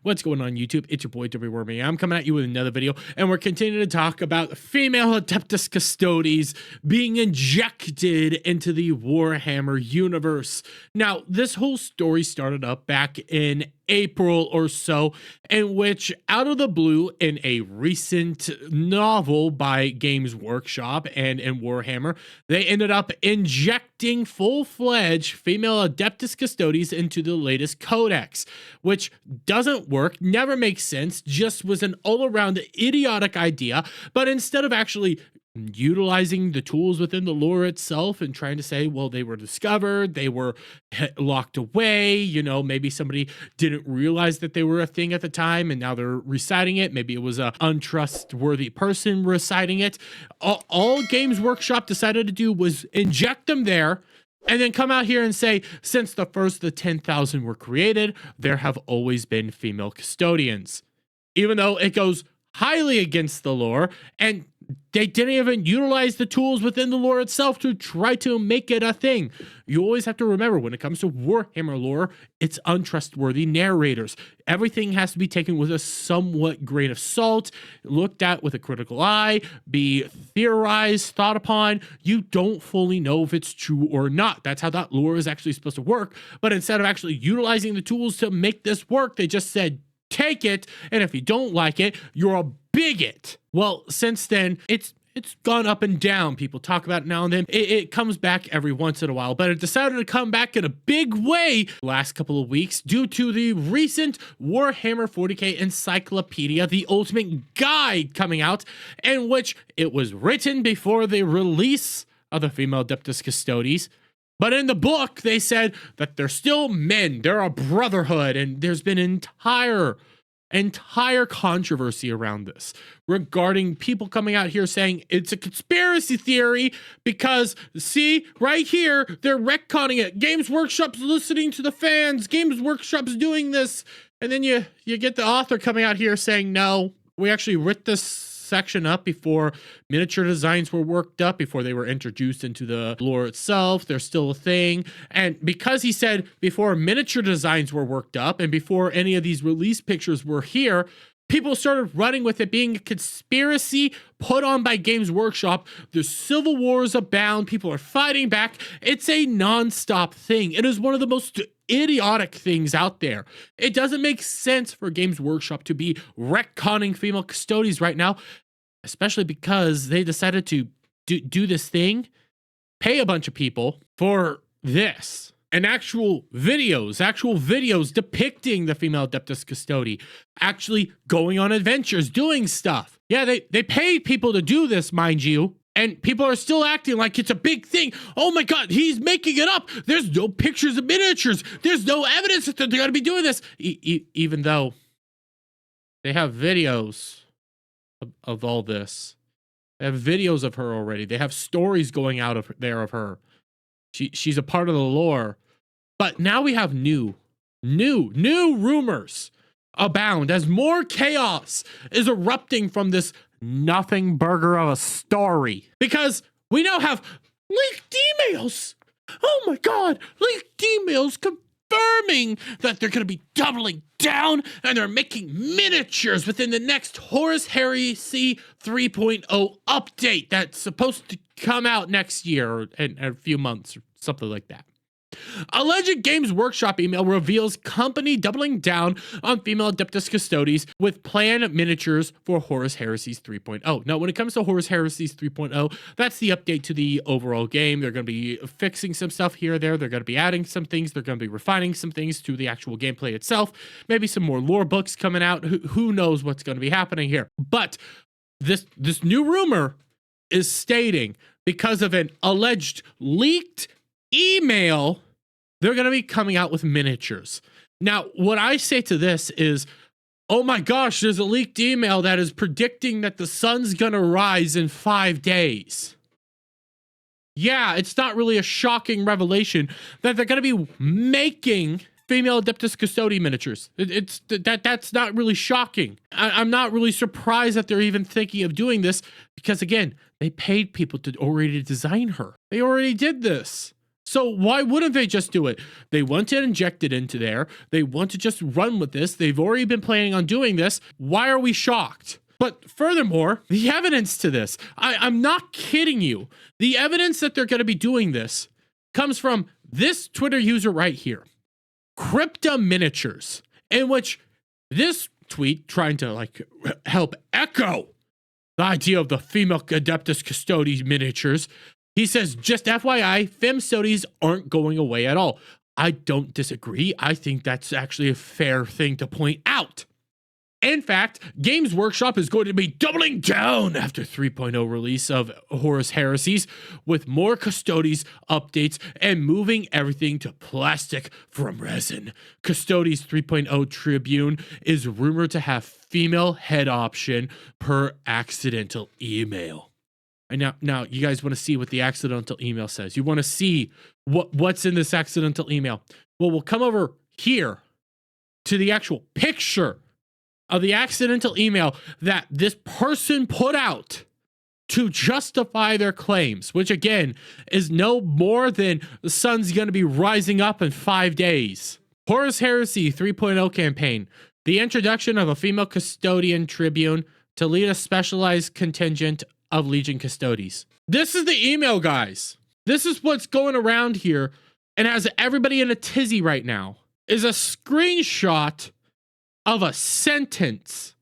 What's going on YouTube? It's your boy WWormy. I'm coming at you with another video, and we're continuing to talk about female Adeptus Custodes being injected into the Warhammer universe. Now, this whole story started up back in April or so, in which out of the blue, in a recent novel by Games Workshop and in Warhammer, they ended up injecting full-fledged female Adeptus Custodes into the latest codex, which doesn't work, never makes sense, just was an all-around idiotic idea. But instead of actually utilizing the tools within the lore itself and trying to say, well, they were discovered, they were locked away, you know, maybe somebody didn't realize that they were a thing at the time and now they're reciting it, maybe it was a untrustworthy person reciting it. All Games Workshop decided to do was inject them there and then come out here and say, since the first of the 10,000 were created, there have always been female custodians, even though it goes highly against the lore, and they didn't even utilize the tools within the lore itself to try to make it a thing. You always have to remember, when it comes to Warhammer lore, it's untrustworthy narrators. Everything has to be taken with a somewhat grain of salt, looked at with a critical eye, be theorized, thought upon. You don't fully know if it's true or not. That's how that lore is actually supposed to work. But instead of actually utilizing the tools to make this work, they just said, take it, and if you don't like it, you're a bigot. Well, since then, it's gone up and down. People talk about it now and then. It comes back every once in a while, but it decided to come back in a big way last couple of weeks due to the recent Warhammer 40k Encyclopedia, the Ultimate Guide, coming out, in which it was written before the release of the female Adeptus Custodes. But in the book, they said that they're still men. They're a brotherhood, and there's been entire controversy around this regarding people coming out here saying it's a conspiracy theory because, see, right here, they're retconning it. Games Workshop's listening to the fans. Games Workshop's doing this. And then you get the author coming out here saying, no, we actually writ this section up before miniature designs were worked up, before they were introduced into the lore itself. They're still a thing. And because he said before miniature designs were worked up and before any of these release pictures were here, people started running with it being a conspiracy put on by Games Workshop. The civil wars abound. People are fighting back. It's a non-stop thing. It is one of the most idiotic things out there. It doesn't make sense for Games Workshop to be retconning female custodies right now, especially because they decided to do this thing, pay a bunch of people for this. And actual videos depicting the female Adeptus Custode actually going on adventures, doing stuff. Yeah, they paid people to do this, mind you, and people are still acting like it's a big thing. Oh my God, he's making it up. There's no pictures of miniatures. There's no evidence that they're going to be doing this. Even though they have videos of all this. They have videos of her already. They have stories going out of her. She's a part of the lore. But now we have new rumors abound as more chaos is erupting from this nothing burger of a story. Because we now have leaked emails. Oh my God, leaked emails confirming that they're going to be doubling down and they're making miniatures within the next Horus Heresy 3.0 update that's supposed to come out next year or in a few months or something like that. Alleged Games Workshop email reveals company doubling down on female Adeptus Custodes with planned miniatures for Horus Heresies 3.0. Now, when it comes to Horus Heresies 3.0, that's the update to the overall game. They're going to be fixing some stuff here or there. They're going to be adding some things. They're going to be refining some things to the actual gameplay itself. Maybe some more lore books coming out. Who knows what's going to be happening here? But this new rumor is stating, because of an alleged leaked email, they're going to be coming out with miniatures. Now, what I say to this is, oh my gosh, there's a leaked email that is predicting that the sun's going to rise in 5 days. Yeah, it's not really a shocking revelation that they're going to be making female Adeptus Custode miniatures. That's not really shocking. I'm not really surprised that they're even thinking of doing this because, again, they paid people to already design her. They already did this. So why wouldn't they just do it? They want to inject it into there. They want to just run with this. They've already been planning on doing this. Why are we shocked? But furthermore, the evidence to this, I'm not kidding you. The evidence that they're going to be doing this comes from this Twitter user right here, Crypta Miniatures, in which this tweet trying to like help echo the idea of the female Adeptus Custodes miniatures. He says, just FYI, Femstodes aren't going away at all. I don't disagree. I think that's actually a fair thing to point out. In fact, Games Workshop is going to be doubling down after 3.0 release of Horus Heresies with more Custodes updates and moving everything to plastic from resin. Custodes 3.0 Tribune is rumored to have female head option per accidental email. And now you guys want to see what the accidental email says. You want to see what's in this accidental email. Well, we'll come over here to the actual picture of the accidental email that this person put out to justify their claims, which again is no more than the sun's going to be rising up in 5 days. Horus Heresy 3.0 campaign. The introduction of a female custodian tribune to lead a specialized contingent of Legion Custodes. This is the email, guys. This is what's going around here and has everybody in a tizzy right now, is a screenshot of a sentence.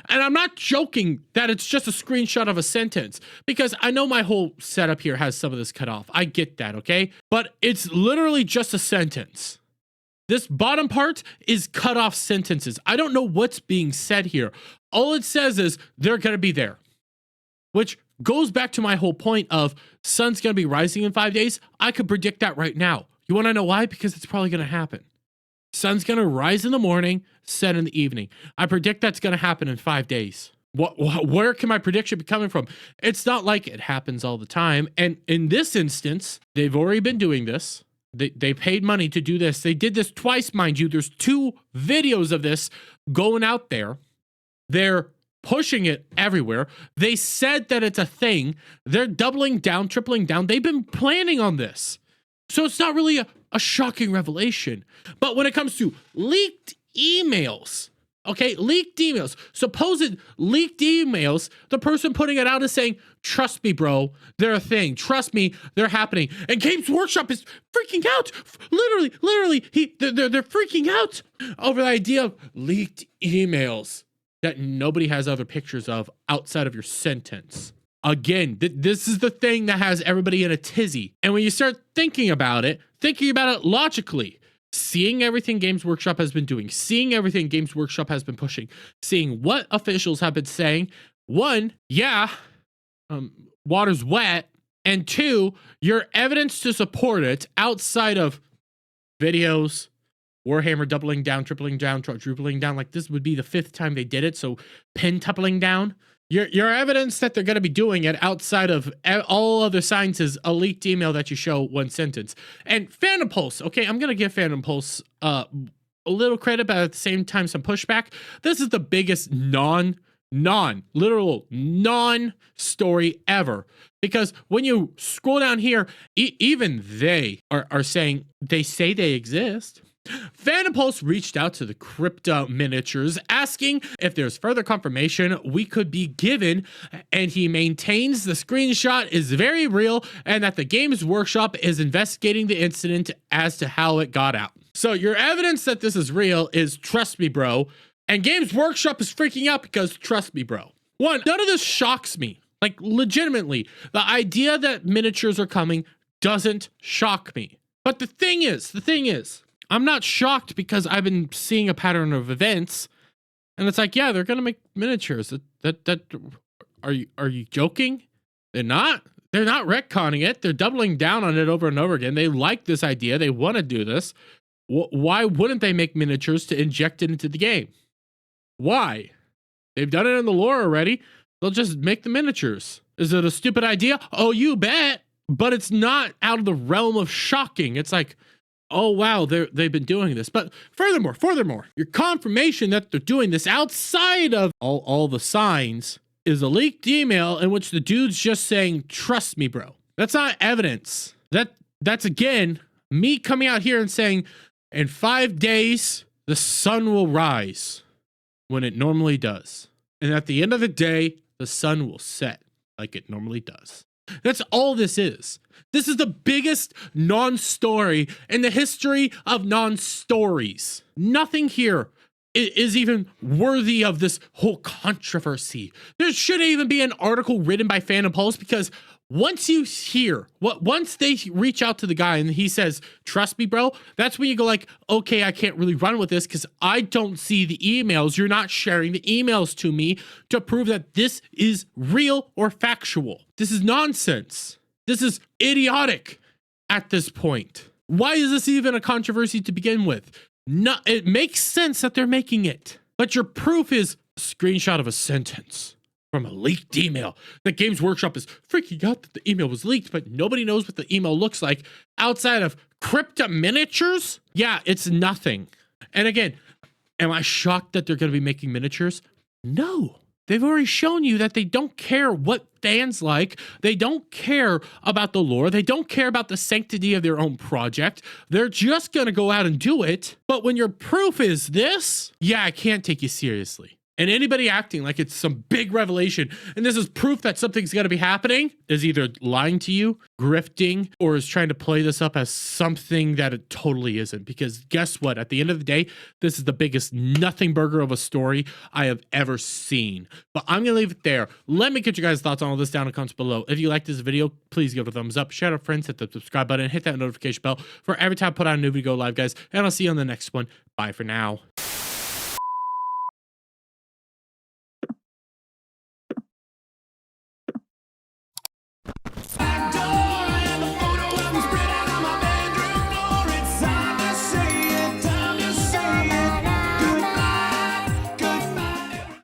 And I'm not joking that it's just a screenshot of a sentence, because I know my whole setup here has some of this cut off. I get that, okay? But it's literally just a sentence. This bottom part is cut off sentences. I don't know what's being said here. All it says is they're going to be there, which goes back to my whole point of sun's going to be rising in 5 days. I could predict that right now. You want to know why? Because it's probably going to happen. Sun's going to rise in the morning, set in the evening. I predict that's going to happen in 5 days. Where can my prediction be coming from? It's not like it happens all the time. And in this instance, they've already been doing this. They paid money to do this. They did this twice, mind you. There's 2 videos of this going out there. They're pushing it everywhere. They said that it's a thing. They're doubling down, tripling down. They've been planning on this. So it's not really a shocking revelation. But when it comes to leaked emails, okay, leaked emails, supposed leaked emails, the person putting it out is saying, trust me, bro, they're a thing. Trust me, they're happening. And Games Workshop is freaking out. Literally, they're freaking out over the idea of leaked emails that nobody has other pictures of outside of your sentence. Again, this is the thing that has everybody in a tizzy. And when you start thinking about it logically, seeing everything Games Workshop has been doing, seeing everything Games Workshop has been pushing, seeing what officials have been saying, 1, water's wet, and 2, your evidence to support it outside of videos, Warhammer doubling down, tripling down, quadrupling down, like this would be the 5th time they did it, so pentupling down. Your evidence that they're going to be doing it outside of all other signs is a leaked email that you show 1 sentence. And Phantom Pulse, okay, I'm going to give Phantom Pulse a little credit, but at the same time some pushback. This is the biggest literal non-story ever. Because when you scroll down here, even they are saying, they say they exist. Phantom Pulse reached out to the Crypta Miniatures asking if there's further confirmation we could be given, and he maintains the screenshot is very real and that the Games Workshop is investigating the incident as to how it got out. So your evidence that this is real is trust me, bro, and Games Workshop is freaking out because trust me, bro. 1, none of this shocks me. Like, legitimately, the idea that miniatures are coming doesn't shock me. But the thing is, I'm not shocked because I've been seeing a pattern of events, and it's like, yeah, they're gonna make miniatures. Are you joking? They're not retconning it. They're doubling down on it over and over again. They like this idea. They want to do this. Why wouldn't they make miniatures to inject it into the game? Why? They've done it in the lore already. They'll just make the miniatures. Is it a stupid idea? Oh, you bet. But it's not out of the realm of shocking. It's like, oh, wow, they've been doing this. But furthermore, your confirmation that they're doing this outside of all the signs is a leaked email in which the dude's just saying, trust me, bro. That's not evidence. That's again me coming out here and saying, in 5 days, the sun will rise when it normally does. And at the end of the day, the sun will set like it normally does. That's all this is. This is the biggest non-story in the history of non-stories. Nothing here is even worthy of this whole controversy. There shouldn't even be an article written by Phantom Pulse, because once they reach out to the guy and he says, trust me, bro, that's when you go like, okay, I can't really run with this because I don't see the emails. You're not sharing the emails to me to prove that this is real or factual. This is nonsense. This is idiotic at this point. Why is this even a controversy to begin with? No, it makes sense that they're making it, but your proof is a screenshot of a sentence from a leaked email. The Games Workshop is freaking out that the email was leaked, but nobody knows what the email looks like outside of crypto miniatures. Yeah, it's nothing. And again, am I shocked that they're going to be making miniatures? No. They've already shown you that they don't care what fans like. They don't care about the lore. They don't care about the sanctity of their own project. They're just going to go out and do it. But when your proof is this, yeah, I can't take you seriously. And anybody acting like it's some big revelation and this is proof that something's going to be happening is either lying to you, grifting, or is trying to play this up as something that it totally isn't. Because guess what? At the end of the day, this is the biggest nothing burger of a story I have ever seen. But I'm going to leave it there. Let me get you guys' thoughts on all this down in the comments below. If you like this video, please give it a thumbs up. Shout out friends, hit the subscribe button, hit that notification bell for every time I put out a new video live, guys. And I'll see you on the next one. Bye for now.